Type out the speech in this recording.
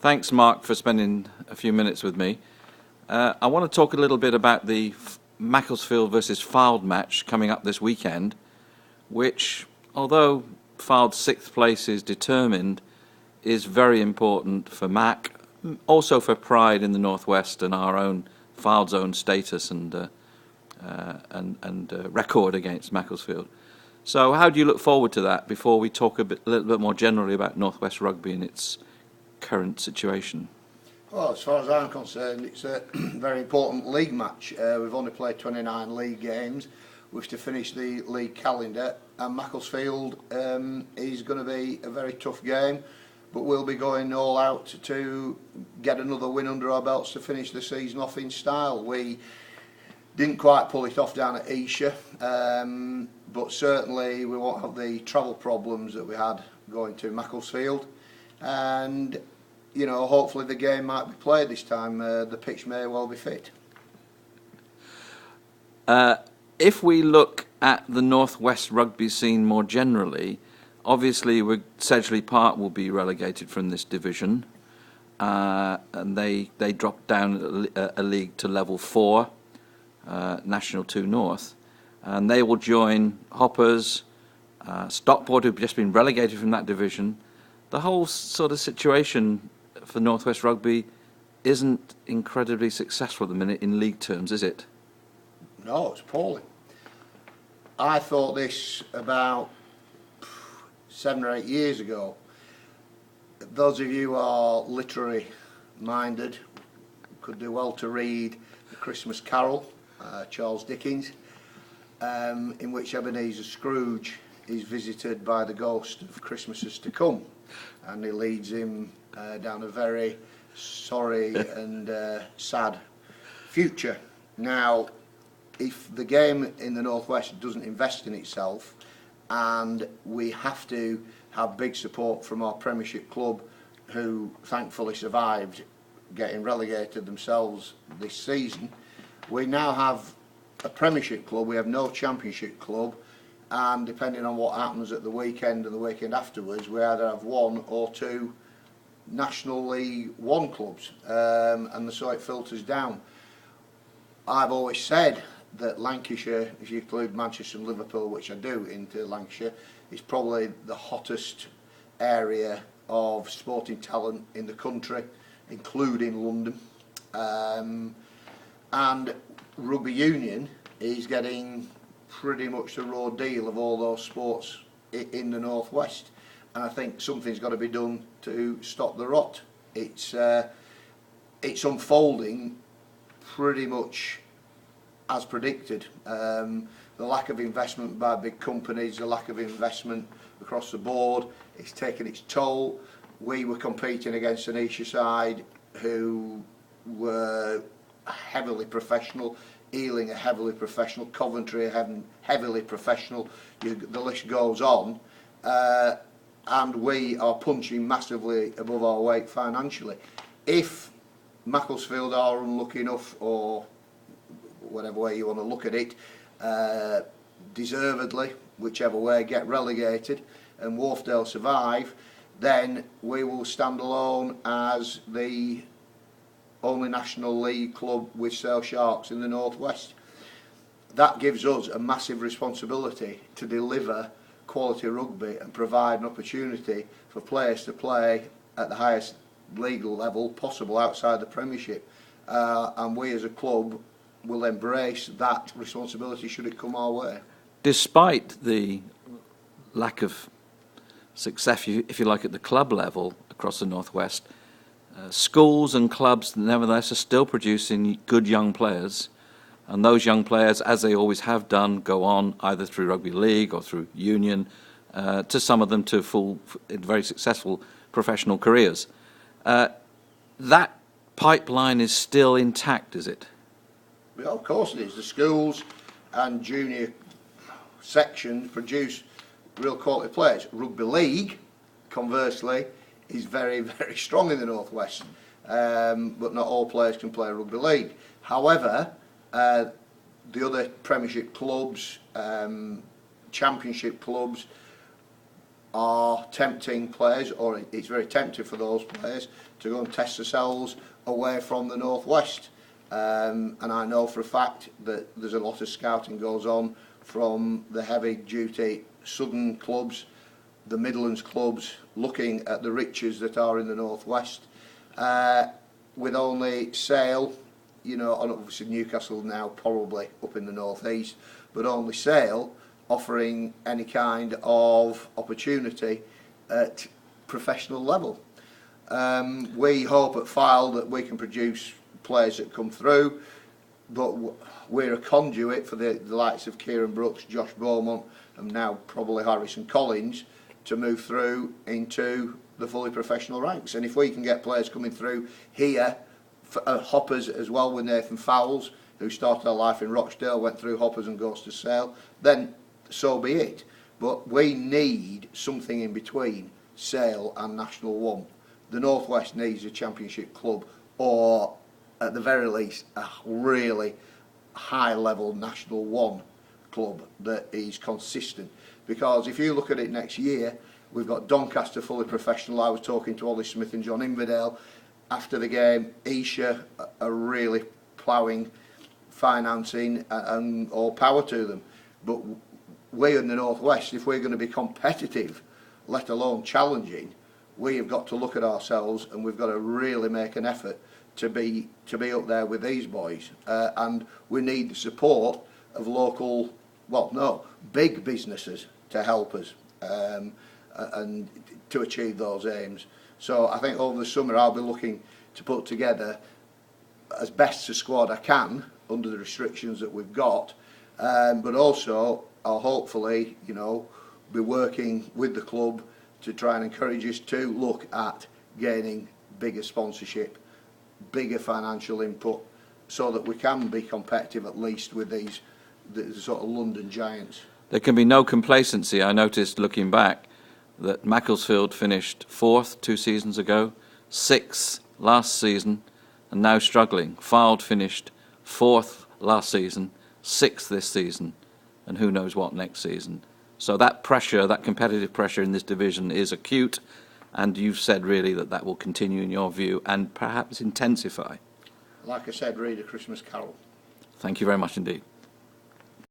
Thanks, Mark, for spending a few minutes with me. I want to talk a little bit about the Macclesfield versus Fylde match coming up this weekend, which, although Fylde's 6th place is determined, is very important for Mac, also for pride in the Northwest and our own Fylde's own status and record against Macclesfield. So how do you look forward to that before we talk a little bit more generally about Northwest Rugby and its current situation? Well, as far as I'm concerned, it's a very important league match. We've only played 29 league games. We've to finish the league calendar, and Macclesfield is going to be a very tough game, but we'll be going all out to get another win under our belts to finish the season off in style. We didn't quite pull it off down at Esher, but certainly we won't have the travel problems that we had going to Macclesfield, and you know, hopefully the game might be played this time. The pitch may well be fit. If we look at the Northwest rugby scene more generally, obviously Sedgley Park will be relegated from this division, and they dropped down a league to level 4, National 2 North, and they will join Hoppers, Stockport, who've just been relegated from that division. The whole sort of situation for Northwest Rugby isn't incredibly successful at the minute in league terms, is it? No, it's appalling. I thought this about 7 or 8 years ago. Those of you who are literary minded could do well to read The Christmas Carol, Charles Dickens, in which Ebenezer Scrooge is visited by the ghost of Christmases to come, and he leads him down a very sorry and sad future. Now, if the game in the Northwest doesn't invest in itself, and we have to have big support from our Premiership club, who thankfully survived getting relegated themselves this season, we now have a Premiership club, we have no Championship club, and depending on what happens at the weekend and the weekend afterwards, we either have 1 or 2 National League 1 clubs, and so it filters down. I've always said that Lancashire, if you include Manchester and Liverpool, which I do, into Lancashire, is probably the hottest area of sporting talent in the country, including London. And rugby union is getting pretty much the raw deal of all those sports in the Northwest, and I think something's got to be done to stop the rot. It's unfolding pretty much as predicted. The lack of investment by big companies, the lack of investment across the board, it's taken its toll. We were competing against an Esher side who were heavily professional, Ealing are heavily professional, Coventry are heavily professional, the list goes on, and we are punching massively above our weight financially. If Macclesfield are unlucky enough, or whatever way you want to look at it, deservedly, whichever way, get relegated and Wharfdale survive, then we will stand alone as the only National League club with Sale Sharks in the Northwest. That gives us a massive responsibility to deliver quality rugby and provide an opportunity for players to play at the highest legal level possible outside the Premiership, and we as a club will embrace that responsibility should it come our way. Despite the lack of success, if you like, at the club level across the Northwest, schools and clubs nevertheless are still producing good young players, and those young players, as they always have done, go on either through rugby league or through union, to some of them to very successful professional careers. That pipeline is still intact, is it? Well, of course it is. The schools and junior sections produce real quality players. Rugby league, conversely, is very, very strong in the Northwest, but not all players can play rugby league. However, the other Premiership clubs, Championship clubs, are tempting players, or it's very tempting for those players to go and test themselves away from the northwest. And I know for a fact that there's a lot of scouting goes on from the heavy duty southern clubs, the Midlands clubs, looking at the riches that are in the northwest, with only Sale, you know, and obviously Newcastle now probably up in the northeast, but only Sale offering any kind of opportunity at professional level. We hope at Fylde that we can produce players that come through, but we're a conduit for the likes of Kieran Brooks, Josh Beaumont, and now probably Harrison Collins to move through into the fully professional ranks. And if we can get players coming through here, hoppers as well with Nathan Fowles, who started our life in Rochdale, went through hoppers and goes to Sale, then so be it. But we need something in between Sale and National 1. The North West needs a championship club, or at the very least a really high level National 1 club that is consistent. Because if you look at it next year, we've got Doncaster fully professional. I was talking to Ollie Smith and John Inverdale after the game. Esher are really ploughing financing, and all power to them. But we in the North West, if we're going to be competitive, let alone challenging, we have got to look at ourselves, and we've got to really make an effort to be up there with these boys. And we need the support of local, well, no, big businesses to help us and to achieve those aims. So I think over the summer I'll be looking to put together as best a squad I can under the restrictions that we've got, but also I'll hopefully, you know, be working with the club to try and encourage us to look at gaining bigger sponsorship, bigger financial input, so that we can be competitive at least with these the sort of London giants. There can be no complacency. I noticed looking back that Macclesfield finished 4th 2 seasons ago, 6th last season, and now struggling. Fylde finished 4th last season, 6th this season, and who knows what next season. So that pressure, that competitive pressure in this division is acute, and you've said really that that will continue in your view and perhaps intensify. Like I said, read A Christmas Carol. Thank you very much indeed.